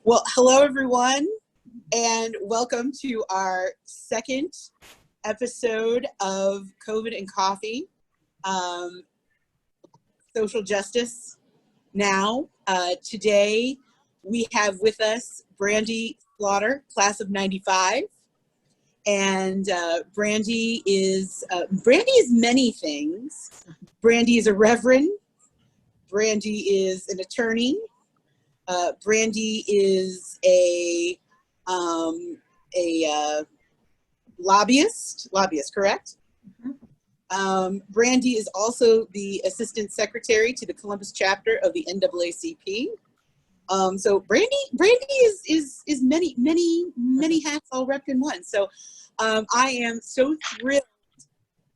Well, hello everyone, and welcome to our second episode of COVID and Coffee, Social Justice Now. Today we have with us Brandi Slaughter, class of '95, and Brandi is many things. Brandi is a reverend. Brandi is an attorney. Brandi is a lobbyist, correct? Mm-hmm. Brandi is also the assistant secretary to the Columbus chapter of the NAACP. So Brandi is many hats all wrapped in one. So I am so thrilled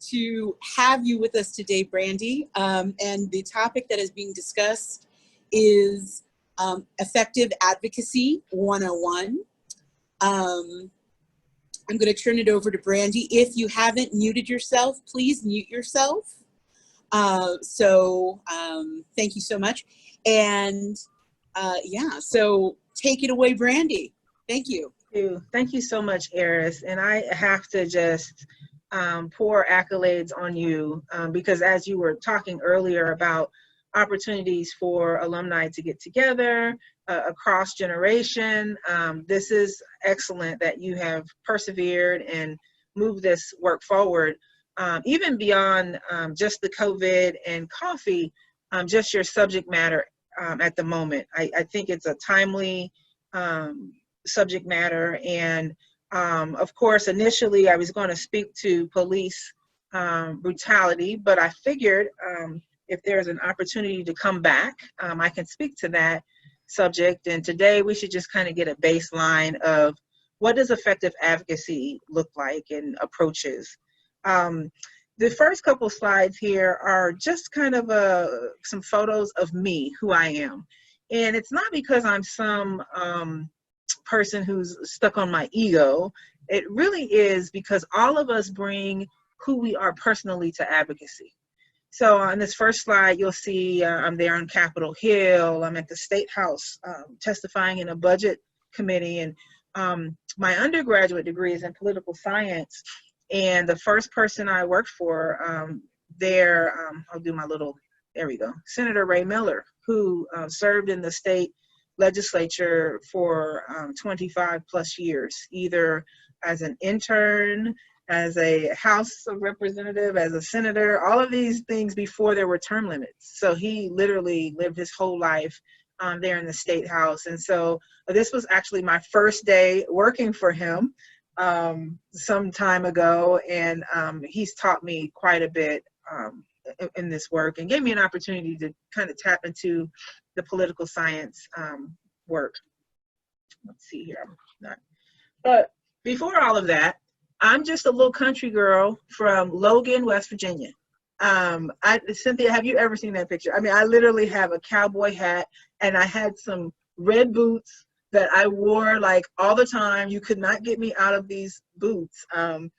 to have you with us today, Brandi. And the topic that is being discussed is Effective Advocacy 101. I'm going to turn it over to Brandi. If you haven't muted yourself, please mute yourself. Thank you so much. And so take it away, Brandi. Thank you. Thank you so much, Eris. And I have to just pour accolades on you because as you were talking earlier about opportunities for alumni to get together across generation, this is excellent that you have persevered and moved this work forward, even beyond just the COVID and coffee, just your subject matter at the moment. I think it's a timely subject matter. And of course, initially I was going to speak to police brutality, but I figured if there's an opportunity to come back, I can speak to that subject. And today we should just kind of get a baseline of what does effective advocacy look like and approaches. The first couple slides here are just kind of some photos of me, who I am. And it's not because I'm some person who's stuck on my ego. It really is because all of us bring who we are personally to advocacy. So on this first slide, you'll see I'm there on Capitol Hill. I'm at the State House testifying in a budget committee. And my undergraduate degree is in political science. And the first person I worked for I'll do my little, there we go, Senator Ray Miller, who served in the state legislature for 25 plus years, either as an intern, as a House representative, as a senator, all of these things before there were term limits. So he literally lived his whole life there in the State House. And so this was actually my first day working for him some time ago. And he's taught me quite a bit in this work and gave me an opportunity to kind of tap into the political science work. Let's see here. But before all of that, I'm just a little country girl from Logan, West Virginia. Cynthia, have you ever seen that picture? I mean, I literally have a cowboy hat and I had some red boots that I wore like all the time. You could not get me out of these boots. And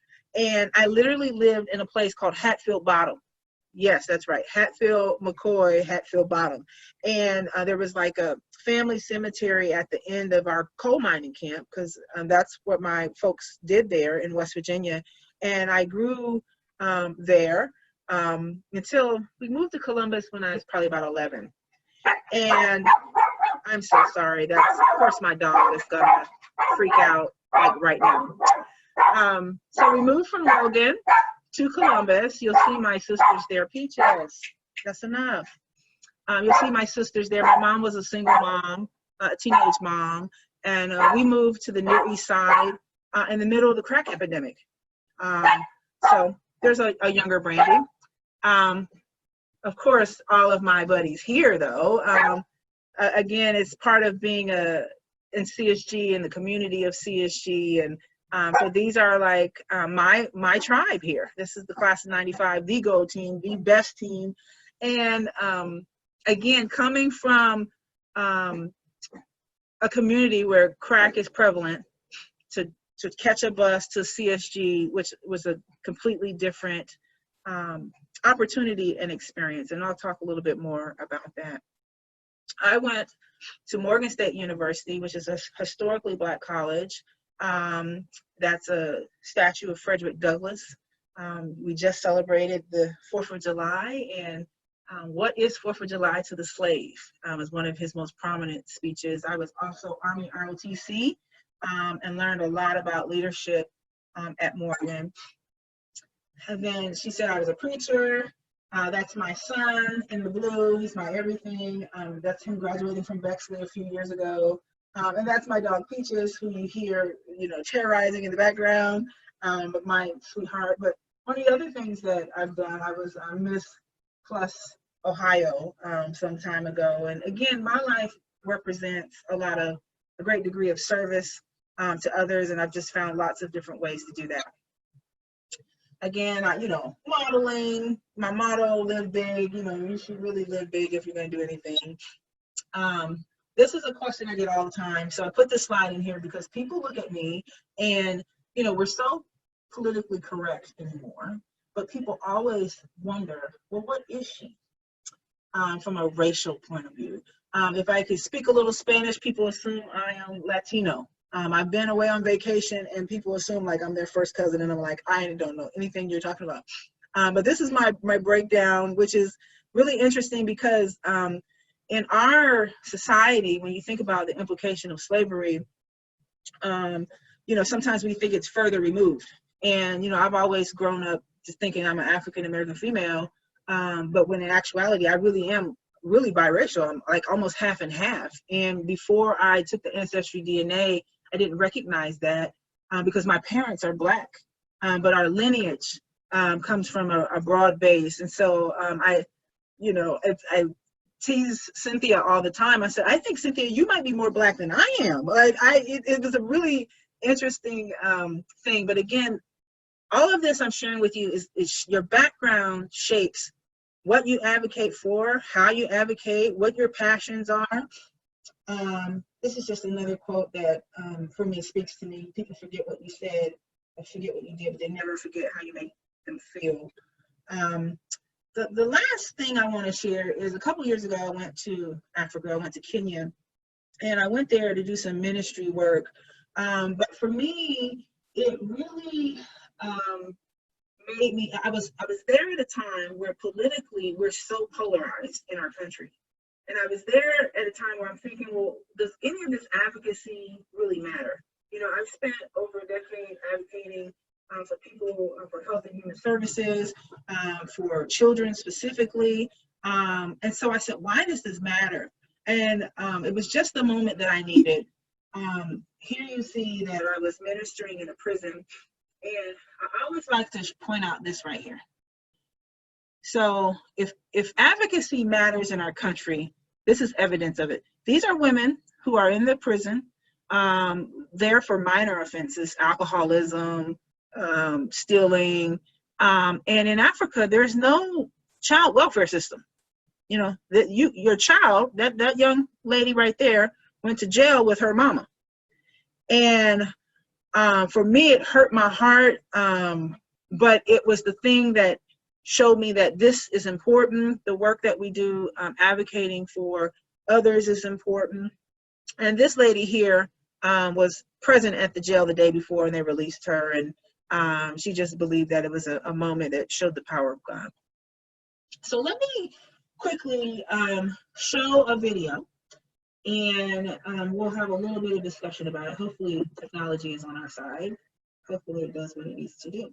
I literally lived in a place called Hatfield Bottom. Yes, that's right. Hatfield, McCoy, Hatfield Bottom. And there was like a family cemetery at the end of our coal mining camp because that's what my folks did there in West Virginia. And I grew there until we moved to Columbus when I was probably about 11. And I'm so sorry. That's, of course, my dog is gonna freak out like right now. So we moved from Logan to Columbus. You'll see my sisters there. Peaches, that's enough. You'll see my sisters there. My mom was a single mom, a teenage mom, and we moved to the Near East Side in the middle of the crack epidemic. So there's a younger Brandi. Of course, all of my buddies here, though. Again, it's part of being in CSG, in the community of CSG, and so these are like my tribe here. This is the class of '95, the gold team, the best team. And again, coming from a community where crack is prevalent, to catch a bus to CSG, which was a completely different opportunity and experience. And I'll talk a little bit more about that. I went to Morgan State University, which is a historically Black college. That's a statue of Frederick Douglass. We just celebrated the 4th of July, and what is 4th of July to the slave is one of his most prominent speeches. I was also Army ROTC and learned a lot about leadership at Morgan. And then she said I was a preacher. That's my son in the blue. He's my everything. That's him graduating from Bexley a few years ago. And that's my dog Peaches, who you hear, terrorizing in the background, but my sweetheart. But one of the other things that I've done, I was Miss Plus Ohio some time ago. And again, my life represents a great degree of service to others. And I've just found lots of different ways to do that. Again, modeling, my motto, live big. You should really live big if you're going to do anything. This is a question I get all the time. So I put this slide in here because people look at me and, we're so politically correct anymore, but people always wonder, well, what is she from a racial point of view? If I could speak a little Spanish, people assume I am Latino. I've been away on vacation and people assume like I'm their first cousin, and I'm like, I don't know anything you're talking about. But this is my breakdown, which is really interesting because in our society, when you think about the implication of slavery, sometimes we think it's further removed. And, I've always grown up just thinking I'm an African-American female, but when in actuality, I really am really biracial. I'm like almost half and half. And before I took the ancestry DNA, I didn't recognize that because my parents are Black, but our lineage comes from a broad base. And so I tease Cynthia all the time. I said, I think, Cynthia, you might be more Black than I am. It was a really interesting thing. But again, all of this I'm sharing with you is your background shapes what you advocate for, how you advocate, what your passions are. This is just another quote that, for me, speaks to me. People forget what you said, or forget what you did, but they never forget how you make them feel. The last thing I want to share is a couple years ago, I went to Africa, I went to Kenya, and I went there to do some ministry work. But for me, it really made me, I was there at a time where politically we're so polarized in our country. And I was there at a time where I'm thinking, well, does any of this advocacy really matter? I've spent over a decade advocating for people, for health and human services, for children specifically. And so I said, why does this matter? And it was just the moment that I needed. Here you see that I was ministering in a prison. And I always like to point out this right here. So if advocacy matters in our country, this is evidence of it. These are women who are in the prison, there for minor offenses, alcoholism, stealing. And in Africa, there's no child welfare system. Your child, that young lady right there, went to jail with her mama. And for me, it hurt my heart, but it was the thing that showed me that this is important. The work that we do advocating for others is important. And this lady here was present at the jail the day before, and they released her. And she just believed that it was a moment that showed the power of God. So let me quickly show a video, and we'll have a little bit of discussion about it. Hopefully technology is on our side. Hopefully it does what it needs to do.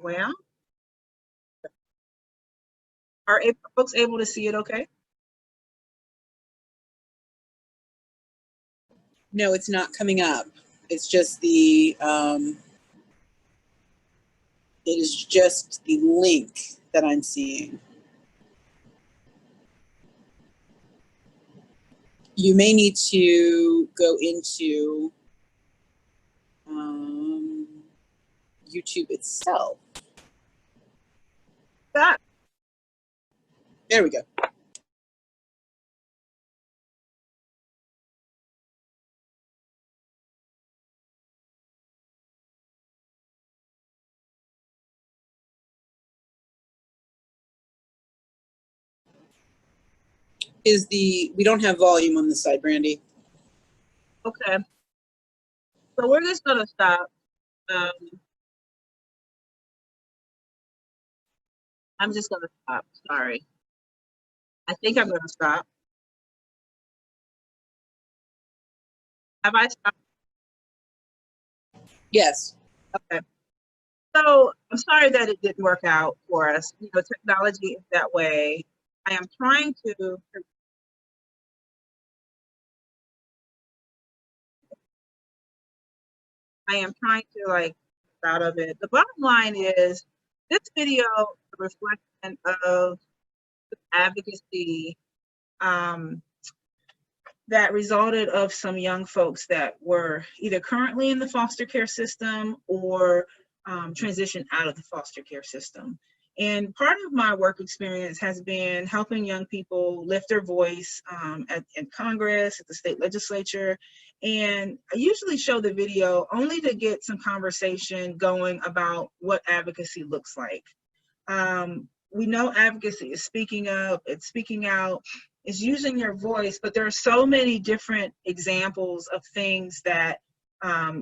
Well, are folks able to see it okay? No, it's not coming up. It's just it is just the link that I'm seeing. You may need to go into YouTube itself. That. There we go. we don't have volume on this side, Brandi. Okay. So we're just gonna stop. I'm just gonna stop. Sorry. I think I'm gonna stop. Have I stopped? Yes. Okay. So I'm sorry that it didn't work out for us. You know, technology is that way. I am trying to like out of it. The bottom line is this video is a reflection of advocacy that resulted of some young folks that were either currently in the foster care system or transitioned out of the foster care system. And part of my work experience has been helping young people lift their voice in Congress, at the state legislature. And I usually show the video only to get some conversation going about what advocacy looks like. We know advocacy is speaking up, it's speaking out, is using your voice, but there are so many different examples of things that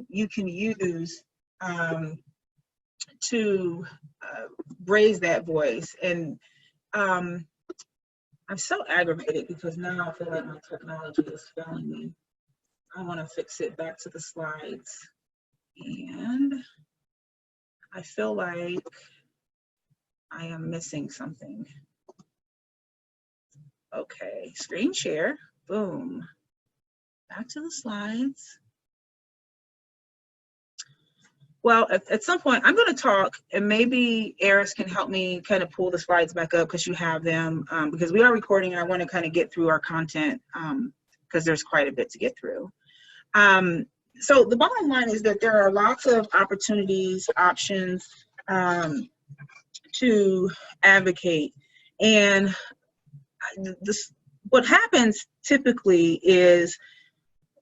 you can use to raise that voice. And I'm so aggravated because now I feel like my technology is failing me. I want to fix it back to the slides. And I feel like I am missing something. Okay, screen share, boom. Back to the slides. Well, at some point, I'm going to talk, and maybe Eris can help me kind of pull the slides back up because you have them, because we are recording, and I want to kind of get through our content because there's quite a bit to get through. So the bottom line is that there are lots of opportunities, options to advocate. And what happens typically is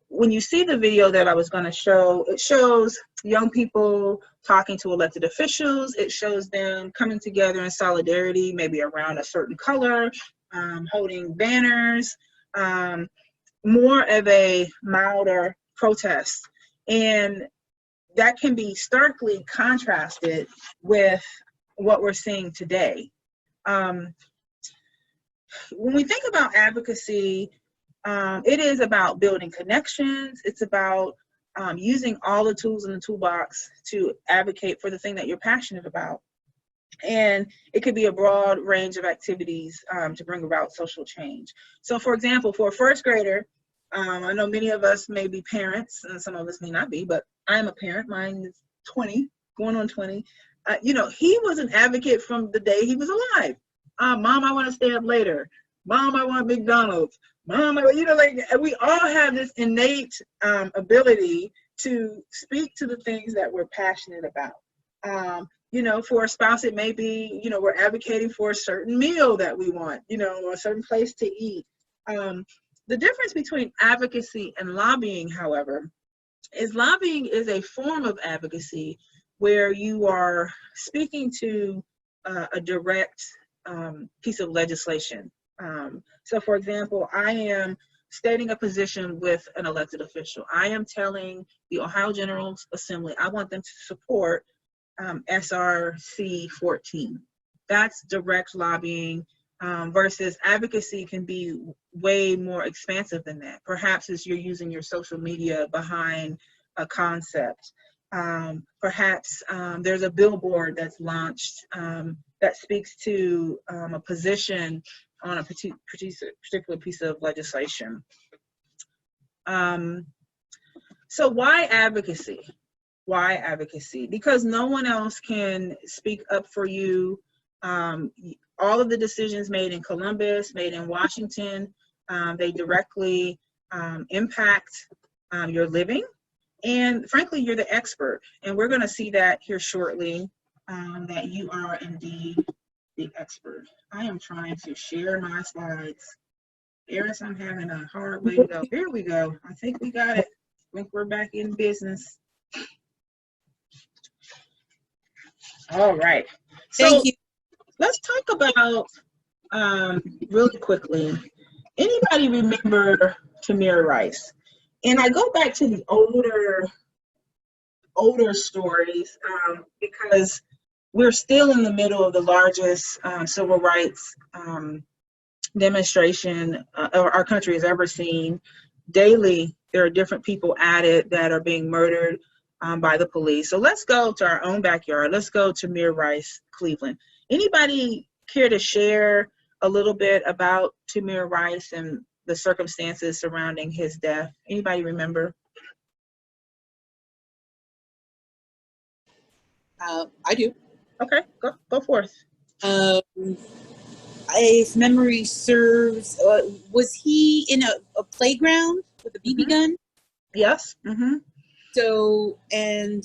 when you see the video that I was going to show, it shows young people talking to elected officials. It shows them coming together in solidarity, maybe around a certain color, holding banners, more of a milder protest. And that can be starkly contrasted with what we're seeing today. When we think about advocacy, it is about building connections. It's about using all the tools in the toolbox to advocate for the thing that you're passionate about. And it could be a broad range of activities to bring about social change. So for example, for a first grader, I know many of us may be parents, and some of us may not be, but I'm a parent. Mine is 20, going on 20. You know, he was an advocate from the day he was alive. Mom, I want to stay up later. Mom, I want McDonald's. Mom, you know, like we all have this innate ability to speak to the things that we're passionate about. You know, for a spouse, it may be, you know, we're advocating for a certain meal that we want, you know, or a certain place to eat. The difference between advocacy and lobbying, however, is lobbying is a form of advocacy where you are speaking to a direct piece of legislation. So for example, I am stating a position with an elected official. I am telling the Ohio General Assembly, I want them to support SRC 14. That's direct lobbying versus advocacy can be way more expansive than that. Perhaps as you're using your social media behind a concept. Perhaps there's a billboard that's launched that speaks to a position on a particular piece of legislation. So why advocacy? Why advocacy? Because no one else can speak up for you. All of the decisions made in Columbus, made in Washington, they directly impact your living. And frankly, you're the expert. And we're going to see that here shortly, that you are indeed the expert. I am trying to share my slides. Eris, I'm having a hard way to go. Here we go. I think we got it. I think we're back in business. All right. So Thank you. let's talk about really quickly Anybody remember Tamir Rice? And I go back to the older stories because we're still in the middle of the largest civil rights demonstration our country has ever seen. Daily, there are different people added that are being murdered by the police. So let's go to our own backyard. Let's go to Tamir Rice, Cleveland. Anybody care to share a little bit about Tamir Rice and the circumstances surrounding his death? Anybody remember? I do. Okay, go forth. If memory serves, was he in a playground with a BB gun? Yes. Mm-hmm. So, and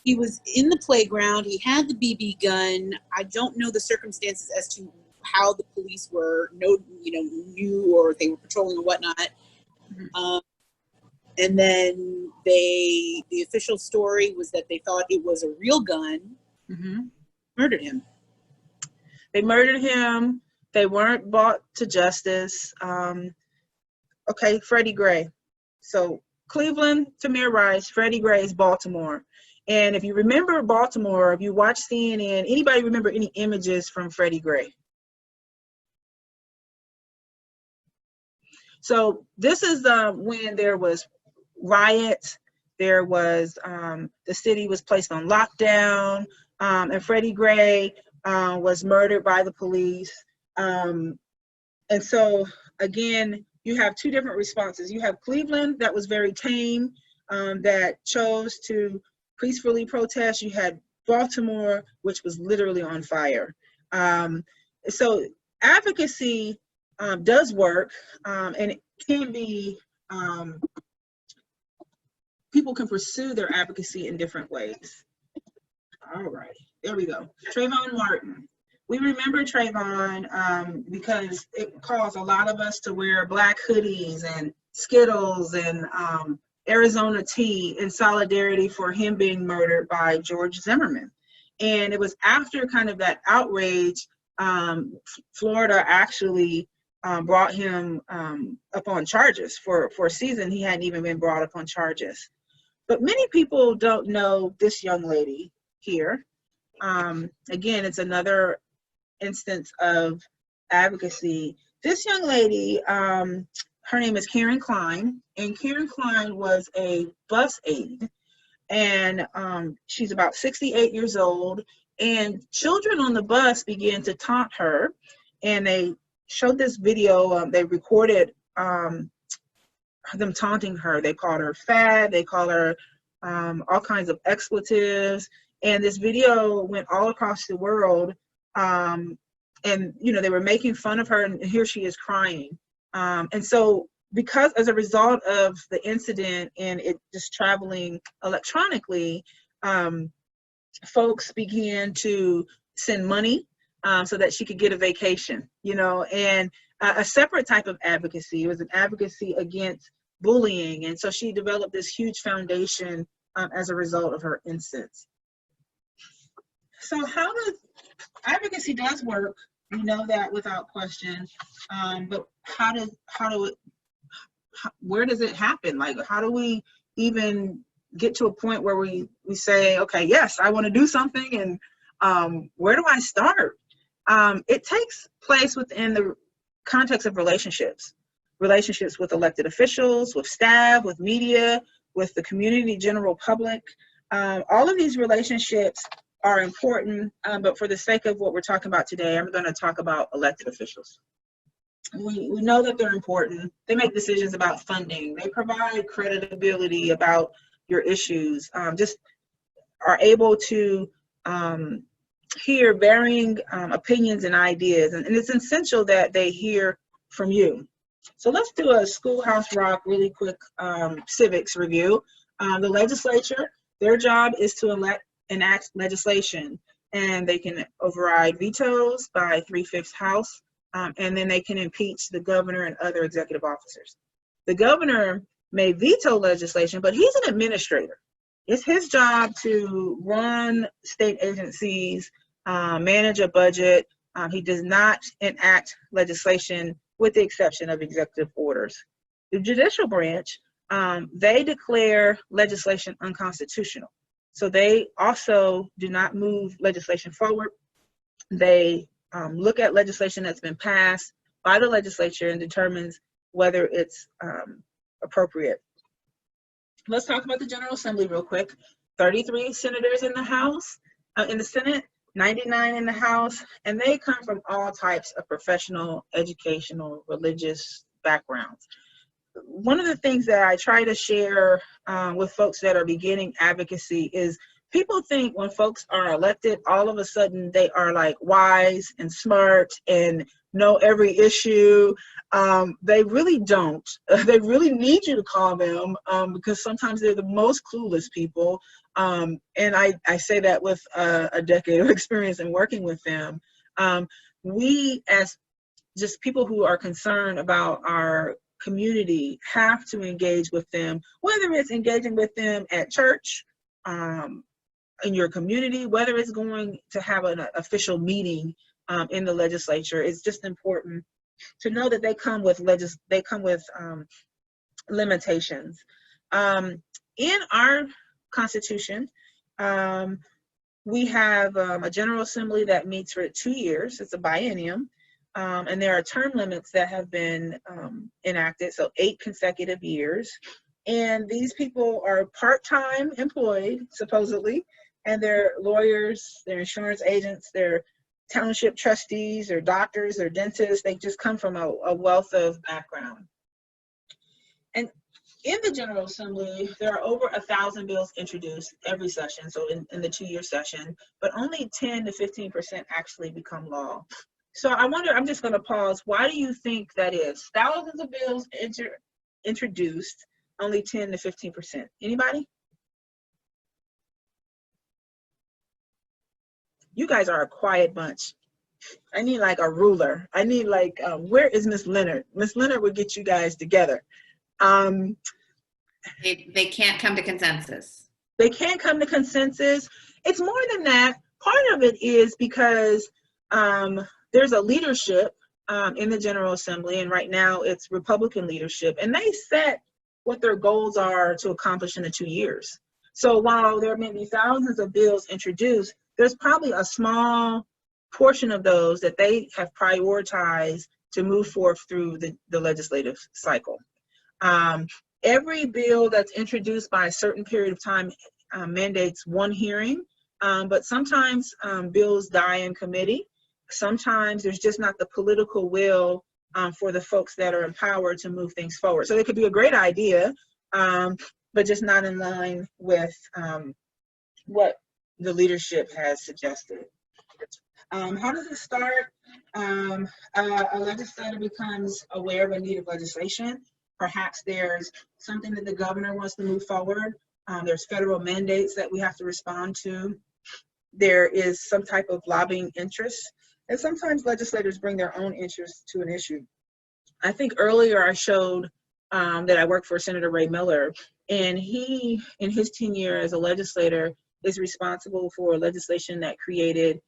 he was in the playground. He had the BB gun. I don't know the circumstances as to how the police knew or if they were patrolling or whatnot. Mm-hmm. And then the official story was that they thought it was a real gun. Mm-hmm. Murdered him. They murdered him. They weren't brought to justice. Okay, Freddie Gray. So Cleveland, Tamir Rice, Freddie Gray is Baltimore. And if you remember Baltimore, if you watch CNN, anybody remember any images from Freddie Gray? So this is when there was riots. There was, the city was placed on lockdown, and Freddie Gray was murdered by the police. And so, again, you have two different responses. You have Cleveland that was very tame, that chose to peacefully protest. You had Baltimore, which was literally on fire. So advocacy does work, and it can be, people can pursue their advocacy in different ways. All right, there we go. Trayvon Martin. We remember Trayvon because it caused a lot of us to wear black hoodies and Skittles and Arizona tea in solidarity for him being murdered by George Zimmerman. And it was after kind of that outrage, Florida actually brought him up on charges. For a season, he hadn't even been brought up on charges. But many people don't know this young lady here. Again, it's another instance of advocacy. This young lady, her name is Karen Klein, and Karen Klein was a bus aide, and she's about 68 years old, and children on the bus began to taunt her, and they showed this video. They recorded them taunting her. They called her fat, they called her all kinds of expletives, and this video went all across the world. And they were making fun of her, and here she is crying. And so, because as a result of the incident and it just traveling electronically, folks began to send money so that she could get a vacation, and a separate type of advocacy. It was an advocacy against bullying. And so she developed this huge foundation as a result of her instance. So advocacy does work. We know that without question. But where does it happen? Like, how do we even get to a point where we say, okay, yes, I want to do something, and where do I start? It takes place within the context of relationships with elected officials, with staff, with media, with the community, general public. All of these relationships are important, but for the sake of what we're talking about today, I'm going to talk about elected officials. We know that they're important. They make decisions about funding. They provide credibility about your issues, just are able to hear varying opinions and ideas. And it's essential that they hear from you. So let's do a Schoolhouse Rock really quick civics review. The legislature, their job is to enact legislation, and they can override vetoes by 3/5 House, and then they can impeach the governor and other executive officers. The governor may veto legislation, but he's an administrator. It's his job to run state agencies, manage a budget. He does not enact legislation with the exception of executive orders. The judicial branch, they declare legislation unconstitutional. So they also do not move legislation forward. They look at legislation that's been passed by the legislature and determines whether it's appropriate. Let's talk about the General Assembly real quick. 33 senators in the House, in the Senate, 99 in the House, and they come from all types of professional, educational, religious backgrounds. One of the things that I try to share with folks that are beginning advocacy is people think when folks are elected, all of a sudden they are like wise and smart and know every issue. They really don't. They really need you to call them because sometimes they're the most clueless people. And I say that with a decade of experience in working with them. We, as just people who are concerned about our community, have to engage with them, whether it's engaging with them at church, in your community, whether it's going to have an official meeting in the legislature. It's just important to know that they come with limitations. In our Constitution, we have a General Assembly that meets for 2 years. It's a biennium. And there are term limits that have been enacted, so 8 consecutive years. And these people are part-time employed, supposedly, and they're lawyers, they're insurance agents, they're township trustees, they're doctors, they're dentists. They just come from a wealth of background. And in the General Assembly, there are over 1,000 bills introduced every session, so in the 2-year session, but only 10 to 15% actually become law. So I wonder, I'm just going to pause. Why do you think that is? Thousands of bills introduced, only 10 to 15%. Anybody? You guys are a quiet bunch. I need like a ruler. I need like, where is Miss Leonard? Miss Leonard would get you guys together. They can't come to consensus. They can't come to consensus. It's more than that. Part of it is because there's a leadership in the General Assembly, and right now it's Republican leadership, and they set what their goals are to accomplish in the 2 years. So while there may be thousands of bills introduced, there's probably a small portion of those that they have prioritized to move forth through the legislative cycle. Every bill that's introduced by a certain period of time mandates one hearing, but sometimes bills die in committee. Sometimes there's just not the political will for the folks that are empowered to move things forward. So it could be a great idea, but just not in line with what the leadership has suggested. How does it start? A legislator becomes aware of a need of legislation. Perhaps there's something that the governor wants to move forward. There's federal mandates that we have to respond to. There is some type of lobbying interest. And sometimes legislators bring their own interest to an issue. I think earlier I showed that I worked for Senator Ray Miller, and he, in his tenure as a legislator, is responsible for legislation that created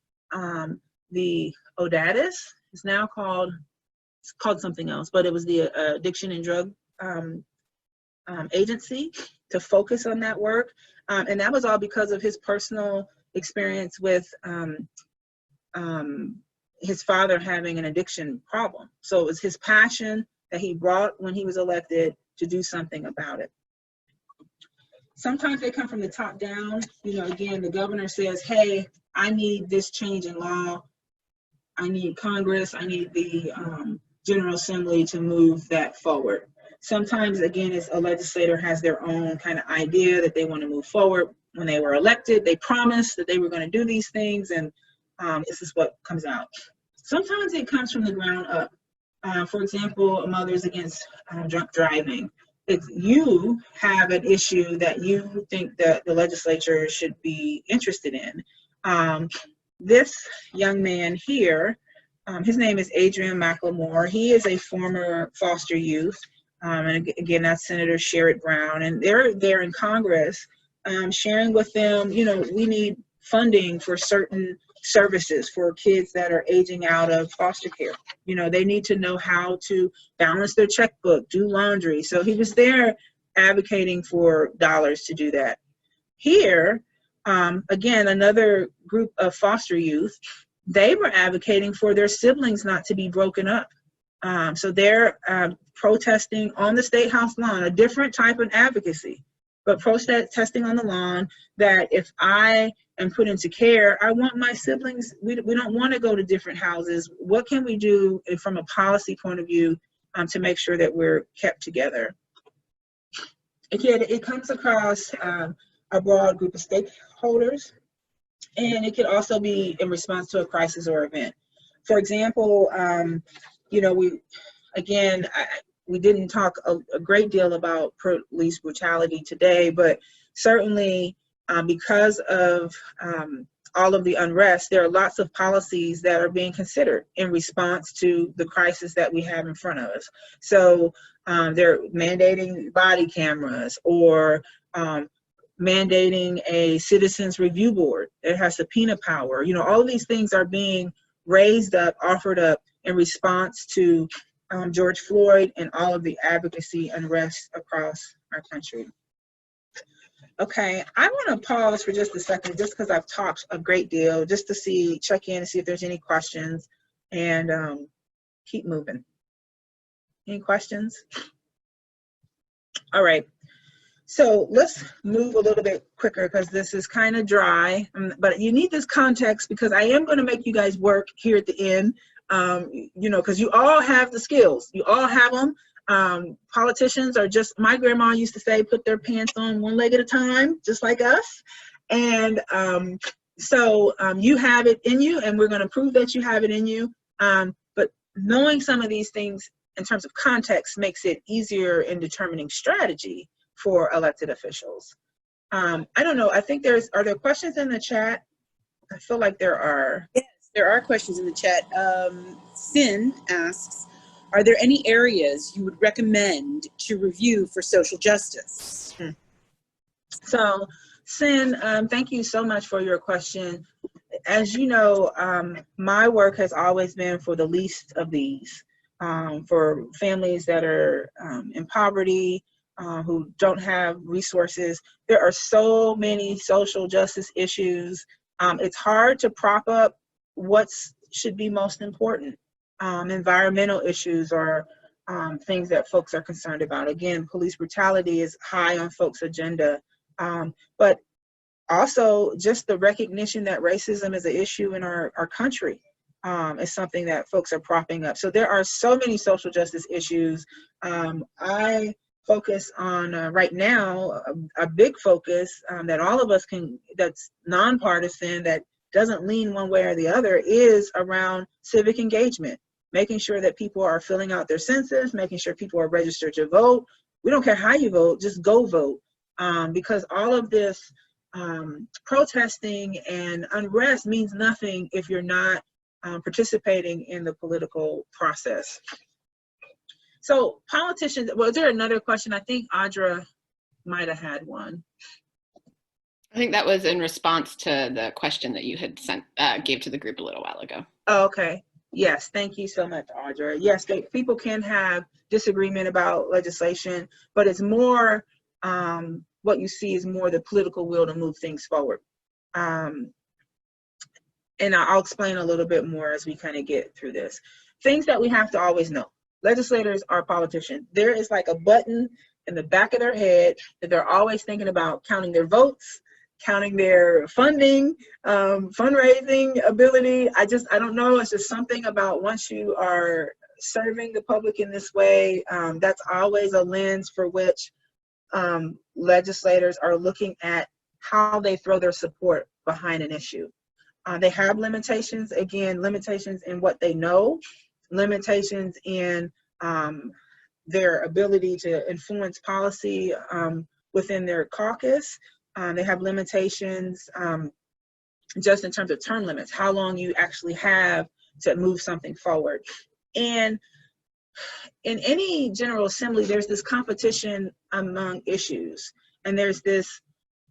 the ODADIS. It's now called something else, but it was the Addiction and Drug Agency, to focus on that work. And that was all because of his personal experience with his father having an addiction problem. So it was his passion that he brought when he was elected to do something about it. Sometimes they come from the top down. You know, again, the governor says, hey, I need this change in law. I need Congress, I need the General Assembly to move that forward. Sometimes, again, as a legislator has their own kind of idea that they want to move forward. When they were elected, they promised that they were going to do these things, and this is what comes out. Sometimes it comes from the ground up. For example, Mothers Against Drunk Driving. If you have an issue that you think that the legislature should be interested in, this young man here, his name is Adrian McLemore. He is a former foster youth. And again, that's Senator Sherrod Brown. And they're there in Congress sharing with them, you know, we need funding for certain services for kids that are aging out of foster care. You know, they need to know how to balance their checkbook, do laundry. So he was there advocating for dollars to do that. Here, again, another group of foster youth, they were advocating for their siblings not to be broken up. So they're protesting on the State House lawn, a different type of advocacy, but protesting on the lawn that if I am put into care, I want my siblings, we don't want to go to different houses. What can we do from a policy point of view to make sure that we're kept together? Again, it comes across a broad group of stakeholders, and it could also be in response to a crisis or event. For example, you know, we didn't talk a great deal about police brutality today, but certainly because of all of the unrest, there are lots of policies that are being considered in response to the crisis that we have in front of us. So they're mandating body cameras, or mandating a citizens review board that has subpoena power. You know, all of these things are being raised up, offered up in response to George Floyd and all of the advocacy unrest across our country. Okay, I want to pause for just a second, just because I've talked a great deal, just to check in and see if there's any questions, and keep moving. Any questions? All right. So let's move a little bit quicker, because this is kind of dry, but you need this context, because I am going to make you guys work here at the end, you know, because you all have the skills. You all have them. Politicians are just, my grandma used to say, put their pants on one leg at a time, just like us. And so you have it in you, and we're going to prove that you have it in you. But knowing some of these things in terms of context makes it easier in determining strategy for elected officials. I don't know, I think are there questions in the chat? I feel like there are. Yes, there are questions in the chat. Sin asks, are there any areas you would recommend to review for social justice? So, Sin, thank you so much for your question. As you know, my work has always been for the least of these, for families that are in poverty, who don't have resources. There are so many social justice issues. It's hard to prop up what should be most important. Environmental issues are things that folks are concerned about. Again, police brutality is high on folks' agenda. But also just the recognition that racism is an issue in our country is something that folks are propping up. So there are so many social justice issues. I focus on right now, a big focus that all of us can, that's nonpartisan, that doesn't lean one way or the other, is around civic engagement, making sure that people are filling out their census, making sure people are registered to vote. We don't care how you vote, just go vote. Because all of this protesting and unrest means nothing if you're not participating in the political process. So politicians, was there another question? I think Audra might have had one. I think that was in response to the question that you had gave to the group a little while ago. Oh, okay. Yes, thank you so much, Audra. Yes, people can have disagreement about legislation, but it's more, what you see is more the political will to move things forward. And I'll explain a little bit more as we kind of get through this. Things that we have to always know. Legislators are politicians. There is like a button in the back of their head that they're always thinking about, counting their votes, counting their funding, fundraising ability. I don't know, it's just something about once you are serving the public in this way, that's always a lens for which legislators are looking at how they throw their support behind an issue. They have limitations, again, limitations in what they know, limitations in their ability to influence policy within their caucus. They have limitations just in terms of term limits, how long you actually have to move something forward. And in any General Assembly, there's this competition among issues, and there's this,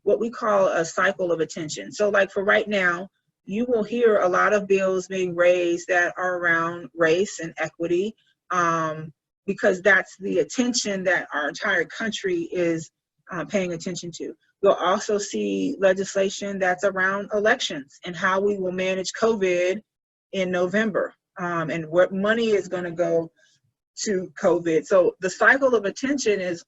what we call a cycle of attention. So like for right now, you will hear a lot of bills being raised that are around race and equity, because that's the attention that our entire country is paying attention to. You'll also see legislation that's around elections and how we will manage COVID in November, and what money is going to go to COVID. So the cycle of attention is,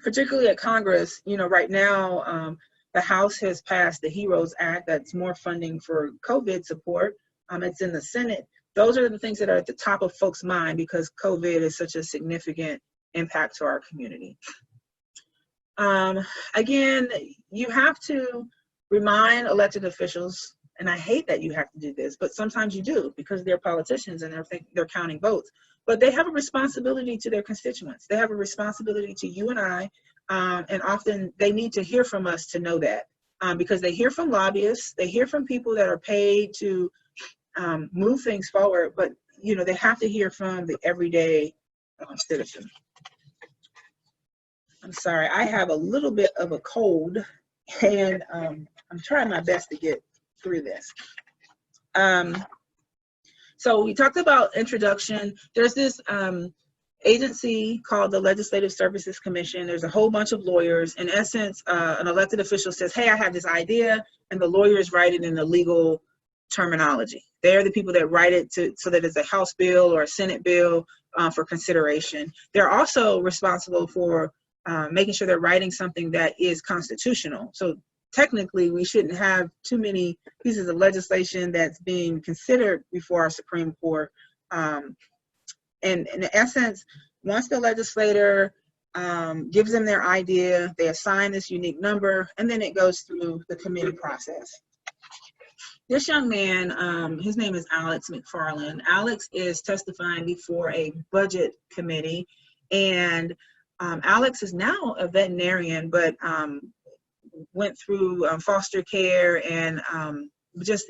particularly at Congress, right now, the House has passed the HEROES Act that's more funding for COVID support. It's in the Senate. Those are the things that are at the top of folks' mind because COVID is such a significant impact to our community. Again, you have to remind elected officials, and I hate that you have to do this, but sometimes you do because they're politicians and they're counting votes. But they have a responsibility to their constituents. They have a responsibility to you and I, and often they need to hear from us to know that, because they hear from lobbyists, they hear from people that are paid to move things forward, but they have to hear from the everyday citizen. I'm sorry, I have a little bit of a cold, and I'm trying my best to get through this. So we talked about introduction. There's this agency called the Legislative Services Commission. There's a whole bunch of lawyers. In essence, an elected official says, hey, I have this idea, and the lawyers write it in the legal terminology. They're the people that write it so that it's a House bill or a Senate bill for consideration. They're also responsible for making sure they're writing something that is constitutional. So technically, we shouldn't have too many pieces of legislation that's being considered before our Supreme Court. And in essence, once the legislator gives them their idea, they assign this unique number, and then it goes through the committee process. This young man, his name is Alex McFarland. Alex is testifying before a budget committee, and Alex is now a veterinarian, but went through foster care, and just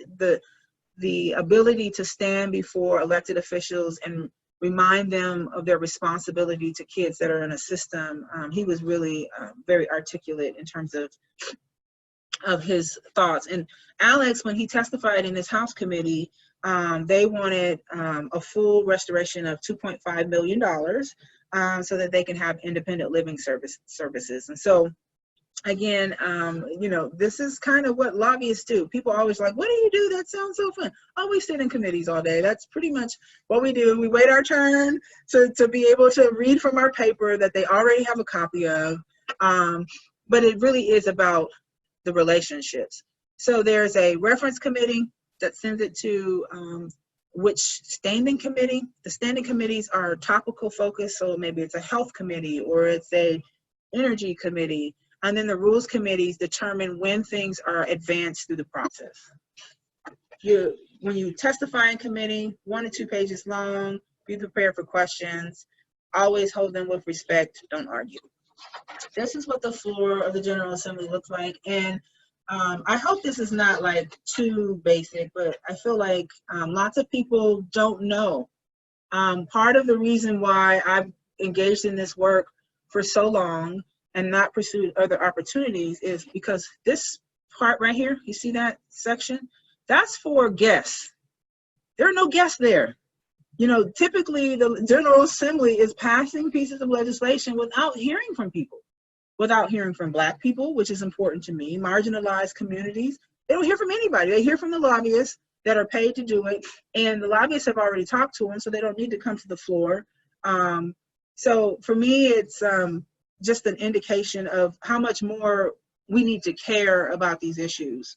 the ability to stand before elected officials and remind them of their responsibility to kids that are in a system. He was really very articulate in terms of his thoughts. And Alex, when he testified in this House committee, they wanted a full restoration of $2.5 million so that they can have independent living services. And so again, this is kind of what lobbyists do. People are always like, what do you do? That sounds so fun. Oh, we sit in committees all day. That's pretty much what we do. We wait our turn to be able to read from our paper that they already have a copy of. But it really is about the relationships. So there's a reference committee that sends it to which standing committee. The standing committees are topical focused. So maybe it's a health committee or it's a energy committee. And then the rules committees determine when things are advanced through the process. When you testify in committee, 1 to 2 pages long, be prepared for questions, always hold them with respect, don't argue. This is what the floor of the General Assembly looks like. And I hope this is not like too basic, but I feel like lots of people don't know. Part of the reason why I've engaged in this work for so long and not pursued other opportunities is because this part right here, you see that section? That's for guests. There are no guests there. Typically the General Assembly is passing pieces of legislation without hearing from people, without hearing from Black people, which is important to me, marginalized communities. They don't hear from anybody. They hear from the lobbyists that are paid to do it, and the lobbyists have already talked to them, so they don't need to come to the floor. So for me, it's just an indication of how much more we need to care about these issues.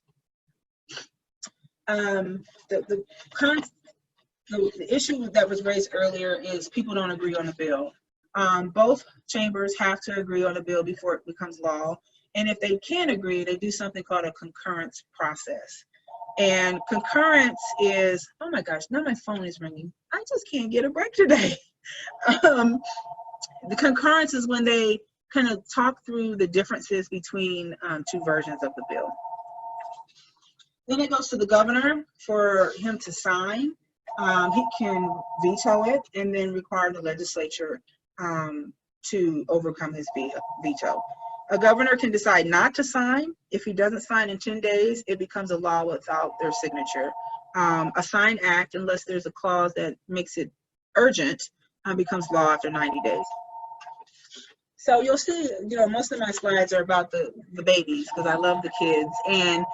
The issue that was raised earlier is people don't agree on the bill. Both chambers have to agree on a bill before it becomes law. And if they can't agree, they do something called a concurrence process. And concurrence is, oh my gosh, now my phone is ringing. I just can't get a break today. The concurrence is when they kind of talk through the differences between 2 versions of the bill. Then it goes to the governor for him to sign. He can veto it and then require the legislature to overcome his veto. A governor can decide not to sign. If he doesn't sign in 10 days, it becomes a law without their signature. A signed act, unless there's a clause that makes it urgent, becomes law after 90 days. So you'll see, most of my slides are about the babies because I love the kids. And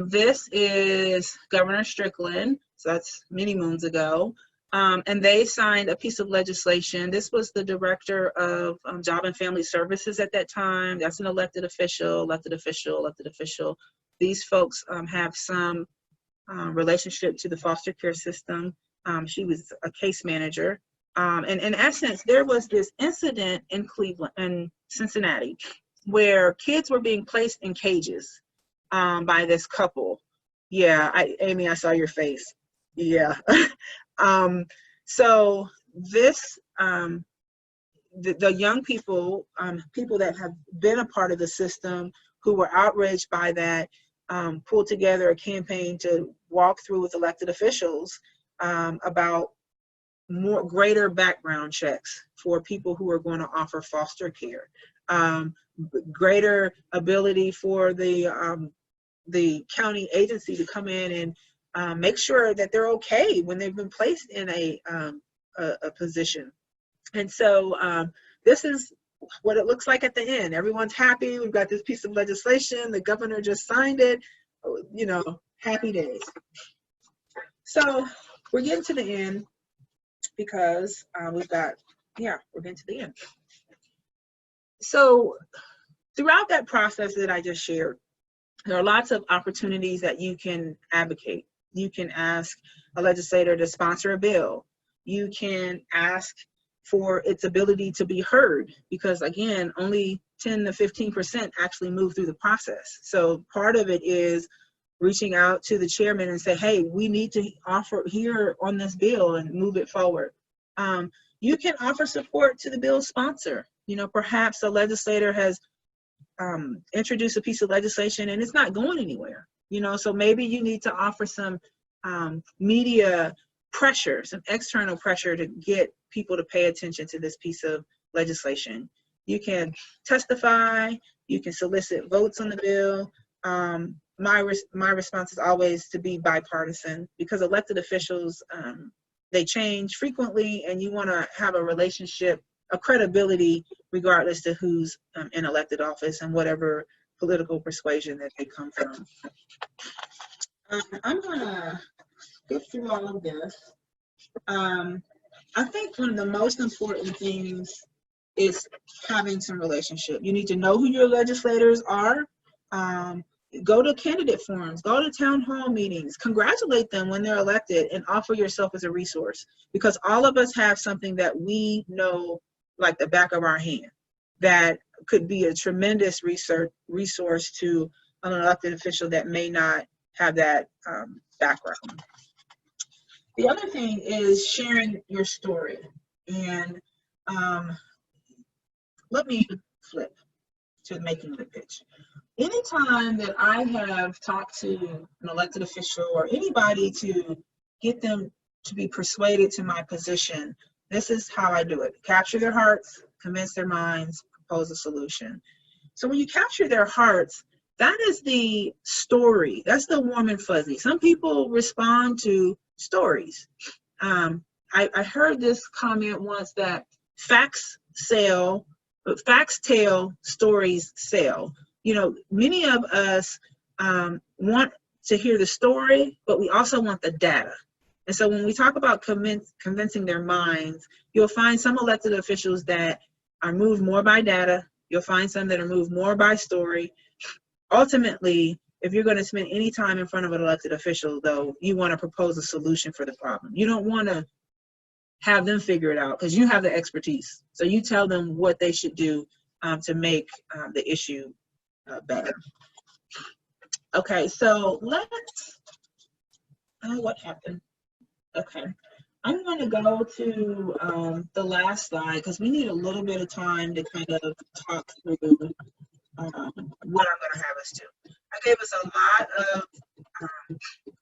this is Governor Strickland. So that's many moons ago. And they signed a piece of legislation. This was the director of Job and Family Services at that time. That's an elected official. These folks have some relationship to the foster care system. She was a case manager. And in essence, there was this incident in Cincinnati, where kids were being placed in cages by this couple. Yeah, Amy, I saw your face. Yeah. So this, the young people, people that have been a part of the system who were outraged by that, pulled together a campaign to walk through with elected officials about greater background checks for people who are going to offer foster care, greater ability for the county agency to come in and make sure that they're okay when they've been placed in a position. And so this is what it looks like at the end. Everyone's happy. We've got this piece of legislation. The governor just signed it. Happy days. So we're getting to the end because we're getting to the end. So throughout that process that I just shared, there are lots of opportunities that you can advocate. You can ask a legislator to sponsor a bill. You can ask for its ability to be heard, because again, only 10 to 15% actually move through the process. So part of it is reaching out to the chairman and say, hey, we need to offer here on this bill and move it forward. You can offer support to the bill's sponsor. Perhaps a legislator has introduced a piece of legislation and it's not going anywhere. So maybe you need to offer some media pressure, some external pressure to get people to pay attention to this piece of legislation. You can testify, you can solicit votes on the bill. My response is always to be bipartisan, because elected officials, they change frequently, and you want to have a relationship, a credibility, regardless to who's in elected office and whatever political persuasion that they come from. I'm gonna get through all of this. I think one of the most important things is having some relationship. You need to know who your legislators are. Go to candidate forums, go to town hall meetings, congratulate them when they're elected, and offer yourself as a resource, because all of us have something that we know like the back of our hand that could be a tremendous resource to an elected official that may not have that background. The other thing is sharing your story. And let me flip to making the pitch. Anytime that I have talked to an elected official or anybody to get them to be persuaded to my position, this is how I do it. Capture their hearts, convince their minds, propose a solution. So when you capture their hearts, that is the story. That's the warm and fuzzy. Some people respond to stories. I heard this comment once that facts tell, stories sell. Many of us want to hear the story, but we also want the data. And so when we talk about convincing their minds, you'll find some elected officials that are moved more by data. You'll find some that are moved more by story. Ultimately, if you're going to spend any time in front of an elected official, though, you want to propose a solution for the problem. You don't want to have them figure it out, because you have the expertise. So you tell them what they should do to make the issue better. Okay, so let's, what happened? Okay, I'm going to go to the last slide, because we need a little bit of time to kind of talk through what I'm going to have us do. I gave us a lot of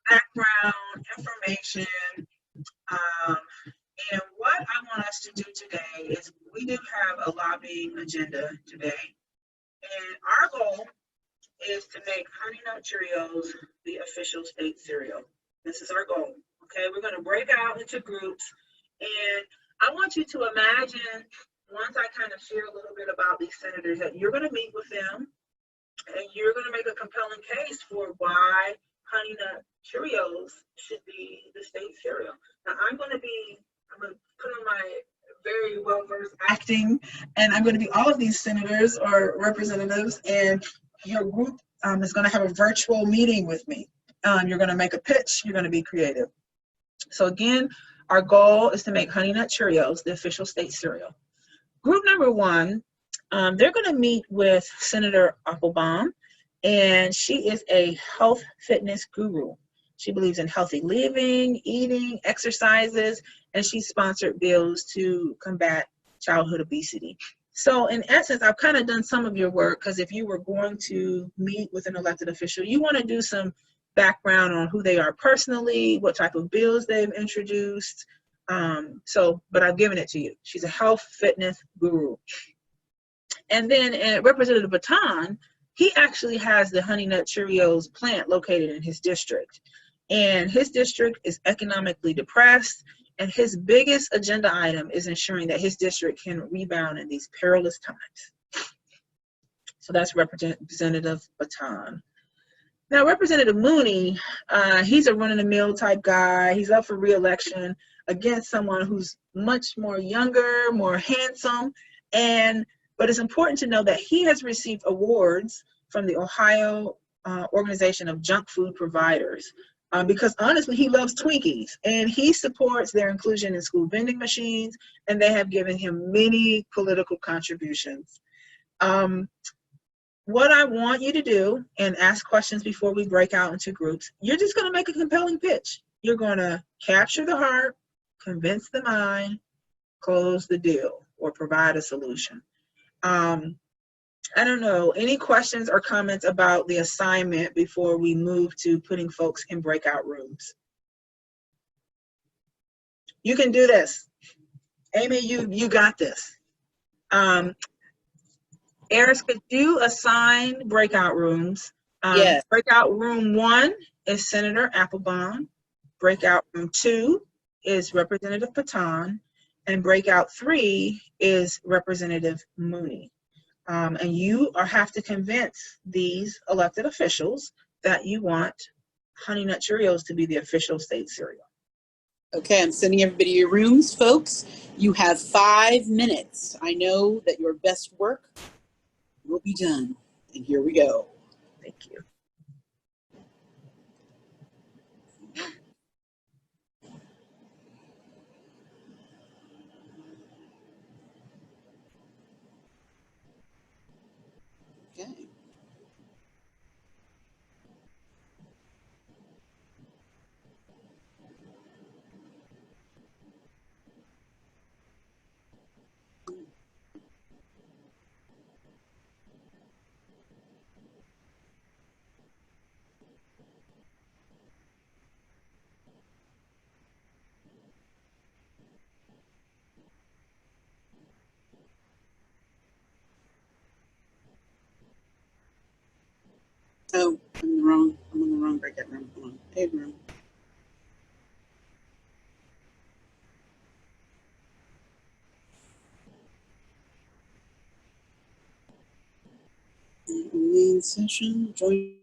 background information, and what I want us to do today is we do have a lobbying agenda today. And our goal is to make Honey Nut Cheerios the official state cereal. This is our goal. Okay, we're going to break out into groups, and I want you to imagine, once I kind of share a little bit about these senators, that you're going to meet with them and you're going to make a compelling case for why Honey Nut Cheerios should be the state cereal. Now, I'm going to put on my very well-versed acting, and I'm going to be all of these senators or representatives, and your group is going to have a virtual meeting with me. You're going to make a pitch. You're going to be creative. So again, our goal is to make Honey Nut Cheerios the official state cereal. Group number one, they're going to meet with Senator Applebaum, and she is a health fitness guru. She believes in healthy living, eating, exercises, and she sponsored bills to combat childhood obesity. So in essence, I've kind of done some of your work, because if you were going to meet with an elected official, you want to do some background on who they are personally, what type of bills they've introduced. But I've given it to you. She's a health fitness guru. And then Representative Baton, he actually has the Honey Nut Cheerios plant located in his district. And his district is economically depressed, and his biggest agenda item is ensuring that his district can rebound in these perilous times. So that's Representative Baton. Now, Representative Mooney, he's a run-of-the-mill type guy. He's up for re-election against someone who's much more younger, more handsome, but it's important to know that he has received awards from the Ohio Organization of Junk Food Providers because honestly, he loves Twinkies, and he supports their inclusion in school vending machines, and they have given him many political contributions. What I want you to do, and ask questions before we break out into groups, you're just going to make a compelling pitch. You're going to capture the heart, convince the mind, close the deal, or provide a solution. I don't know, any questions or comments about the assignment before we move to putting folks in breakout rooms? You can do this. Amy, you got this. Eris, could you assign breakout rooms? Yes. Breakout room 1 is Senator Applebaum. Breakout room 2 is Representative Baton. And breakout 3 is Representative Mooney. And you have to convince these elected officials that you want Honey Nut Cheerios to be the official state cereal. Okay, I'm sending everybody to your rooms, folks. You have 5 minutes. I know that your best work will be done. And here we go. Thank you. Okay. Oh, I'm in the wrong breakout room. Hold on. Hey, room. Main session, join.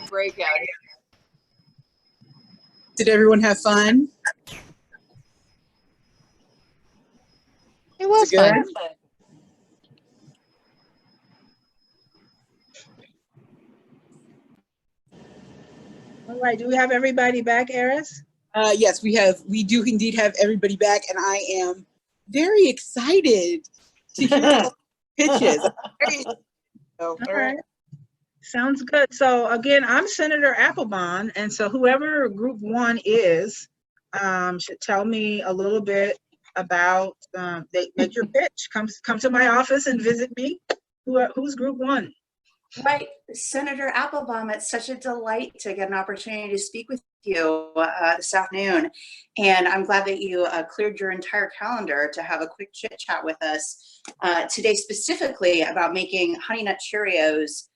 Breakout. Did everyone have fun? It was good? fun. All right, do we have everybody back, Eris? Yes, we do indeed have everybody back, and I am very excited to hear the pitches. All right. Sounds good. So again, I'm Senator Applebaum, and so whoever Group 1 is should tell me a little bit about, make your pitch. Come to my office and visit me. Who's Group 1? Right, Senator Applebaum, it's such a delight to get an opportunity to speak with you this afternoon. And I'm glad that you cleared your entire calendar to have a quick chit chat with us today, specifically about making Honey Nut Cheerios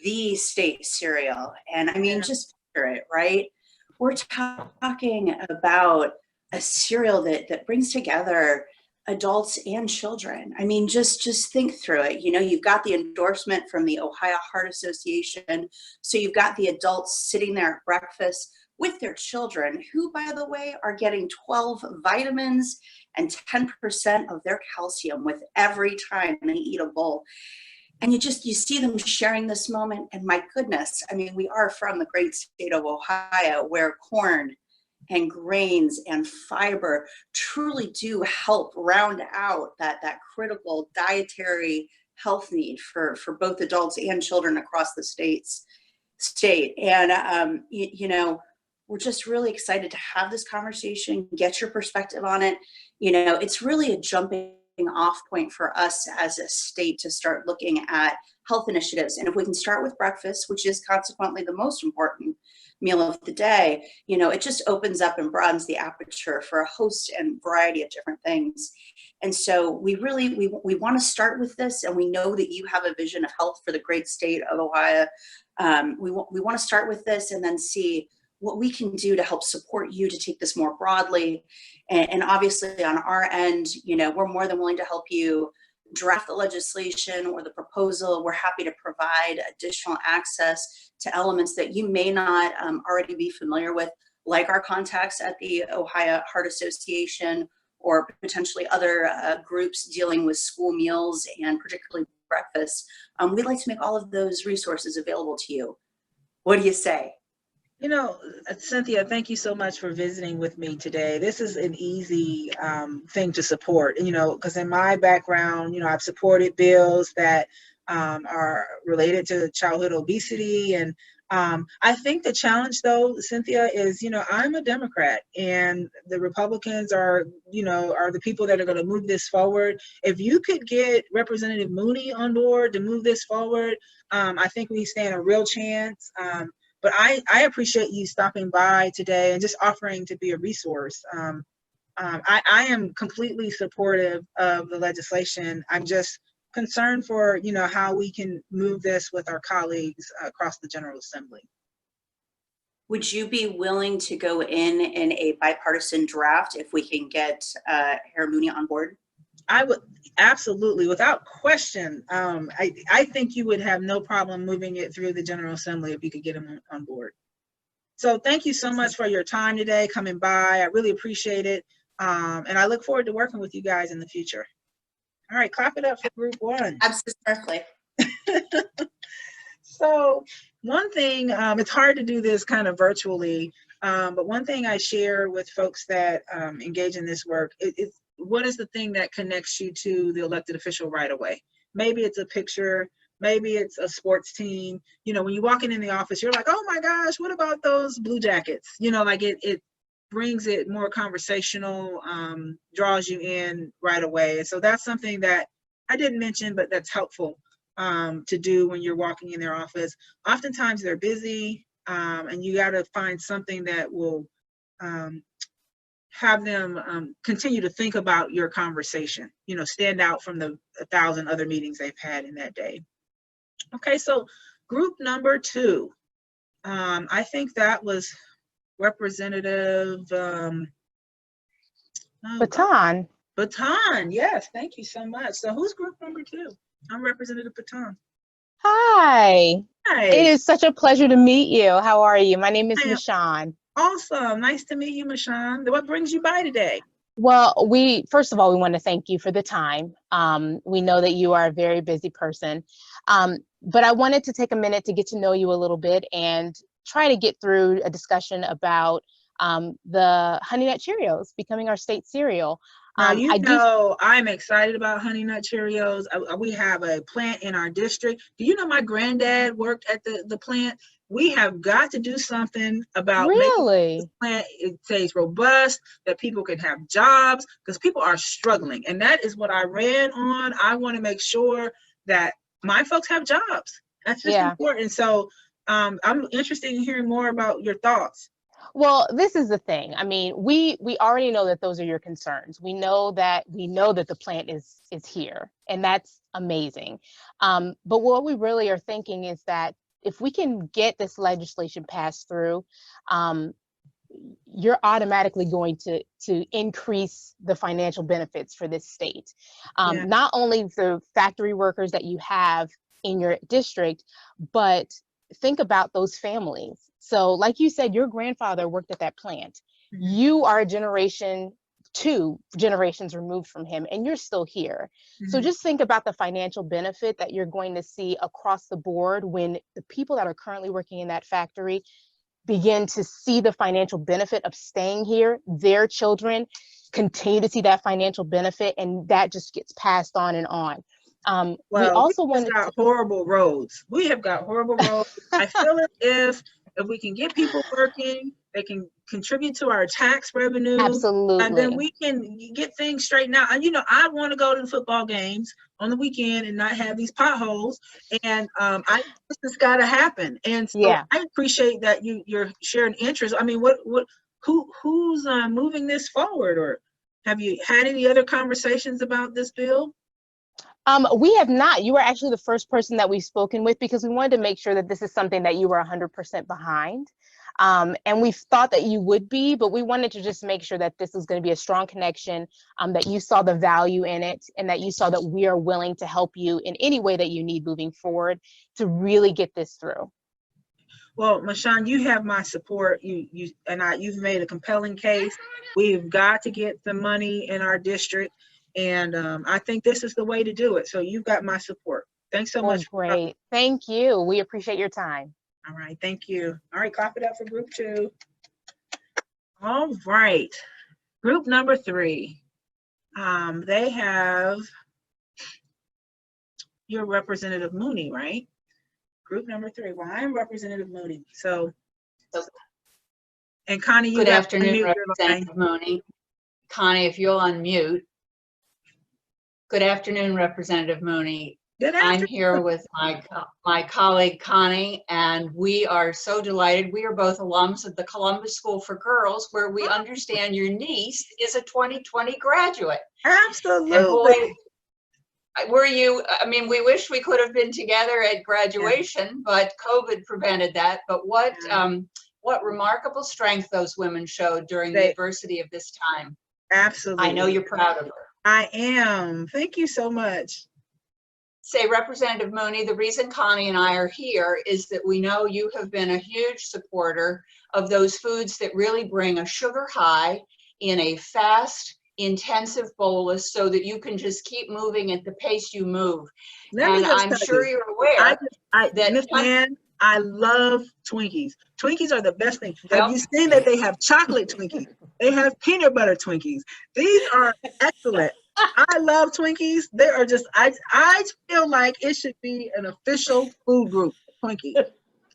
the state cereal. And I mean, just picture it, right? We're talking about a cereal that brings together adults and children. I mean, just think through it. You know, you've got the endorsement from the Ohio Heart Association. So you've got the adults sitting there at breakfast with their children, who, by the way, are getting 12 vitamins and 10% of their calcium with every time they eat a bowl. And you see them sharing this moment. And my goodness, I mean, we are from the great state of Ohio, where corn and grains and fiber truly do help round out that critical dietary health need for both adults and children across the state. And you know, we're just really excited to have this conversation, get your perspective on it. You know, it's really a jumping off point for us as a state to start looking at health initiatives. And if we can start with breakfast, which is consequently the most important meal of the day, you know, it just opens up and broadens the aperture for a host and variety of different things. And so we want to start with this, and we know that you have a vision of health for the great state of Ohio. We want to start with this and then see what we can do to help support you to take this more broadly. And obviously on our end, you know, we're more than willing to help you draft the legislation or the proposal. We're happy to provide additional access to elements that you may not already be familiar with, like our contacts at the Ohio Heart Association, or potentially other groups dealing with school meals and particularly breakfast. We'd like to make all of those resources available to you. What do you say? You know, Cynthia, thank you so much for visiting with me today. This is an easy thing to support, you know, because in my background, you know, I've supported bills that are related to childhood obesity. And I think the challenge, though, Cynthia, is, you know, I'm a Democrat, and the Republicans are, you know, are the people that are going to move this forward. If you could get Representative Mooney on board to move this forward, I think we stand a real chance. But I appreciate you stopping by today and just offering to be a resource. I am completely supportive of the legislation. I'm just concerned for, you know, how we can move this with our colleagues across the General Assembly. Would you be willing to go in a bipartisan draft if we can get Herr Mooney on board? I would absolutely, without question. I think you would have no problem moving it through the General Assembly if you could get him on board. So thank you so much for your time today, coming by. I really appreciate it. And I look forward to working with you guys in the future. All right, clap it up for Group 1. Absolutely. So one thing, it's hard to do this kind of virtually, but one thing I share with folks that engage in this work is what is the thing that connects you to the elected official right away? Maybe it's a picture, maybe it's a sports team. You know, when you walk in the office, you're like, oh my gosh, what about those Blue Jackets? You know, like it brings it more conversational, draws you in right away. And so that's something that I didn't mention, but that's helpful to do when you're walking in their office. Oftentimes they're busy, and you got to find something that will have them continue to think about your conversation, you know, stand out from the 1,000 other meetings they've had in that day. Okay, so group number 2, I think that was Representative Baton. Baton, yes, thank you so much. So who's group number 2? I'm Representative Baton. Hi. Hi. It is such a pleasure to meet you. How are you? My name is Michonne. Awesome. Nice to meet you, Michonne. What brings you by today? Well, first of all, we want to thank you for the time. We know that you are a very busy person, but I wanted to take a minute to get to know you a little bit and try to get through a discussion about the Honey Nut Cheerios becoming our state cereal. Now, I'm excited about Honey Nut Cheerios. We have a plant in our district. Do you know my granddad worked at the plant? We have got to do something about making this plant, it stays robust, that people can have jobs, because people are struggling. And that is what I ran on. I want to make sure that my folks have jobs. That's just important. So I'm interested in hearing more about your thoughts. Well, this is the thing. I mean, we already know that those are your concerns. We know that the plant is here, and that's amazing. But what we really are thinking is that if we can get this legislation passed through, you're automatically going to increase the financial benefits for this state. Not only the factory workers that you have in your district, but think about those families. So like you said, your grandfather worked at that plant. Mm-hmm. You are two generations removed from him, and you're still here. Mm-hmm. So just think about the financial benefit that you're going to see across the board when the people that are currently working in that factory begin to see the financial benefit of staying here. Their children continue to see that financial benefit, and that just gets passed on and on. We also got horrible roads. We have got horrible roads. I feel as if we can get people working, they can contribute to our tax revenue. Absolutely. And then we can get things straightened out. And I want to go to the football games on the weekend and not have these potholes. And this has got to happen. And so I appreciate that you're sharing interest. I mean, who's moving this forward, or have you had any other conversations about this bill? We have not. You were actually the first person that we've spoken with, because we wanted to make sure that this is something that you were 100% behind. And we thought that you would be, but we wanted to just make sure that this was going to be a strong connection, that you saw the value in it, and that you saw that we are willing to help you in any way that you need moving forward to really get this through. Well, Michonne, you have my support. You've made a compelling case. We've got to get the money in our district. And I think this is the way to do it. So you've got my support. Thanks so much. Great. Thank you. We appreciate your time. All right. Thank you. All right. Clap it up for group 2. All right. Group number 3. They have your Representative Mooney, right? Group number 3. Well, I'm Representative Mooney. So, and Connie, you Good afternoon, Representative Mooney. Connie, if you'll unmute. Good afternoon, Representative Mooney. Good afternoon. I'm here with my colleague Connie, and we are so delighted. We are both alums of the Columbus School for Girls, where we understand your niece is a 2020 graduate. Absolutely. And boy, were you? I mean, we wish we could have been together at graduation, but COVID prevented that. But what remarkable strength those women showed during the adversity of this time. Absolutely. I know you're proud of her. I am. Thank you so much. Say, Representative Mooney, the reason Connie and I are here is that we know you have been a huge supporter of those foods that really bring a sugar high in a fast, intensive bolus, so that you can just keep moving at the pace you move. And I'm sure you're aware that Miss Ann, I love Twinkies. Twinkies are the best thing. Have you seen that they have chocolate Twinkies? They have peanut butter Twinkies. These are excellent. I love Twinkies. They are just, I feel like it should be an official food group, Twinkie.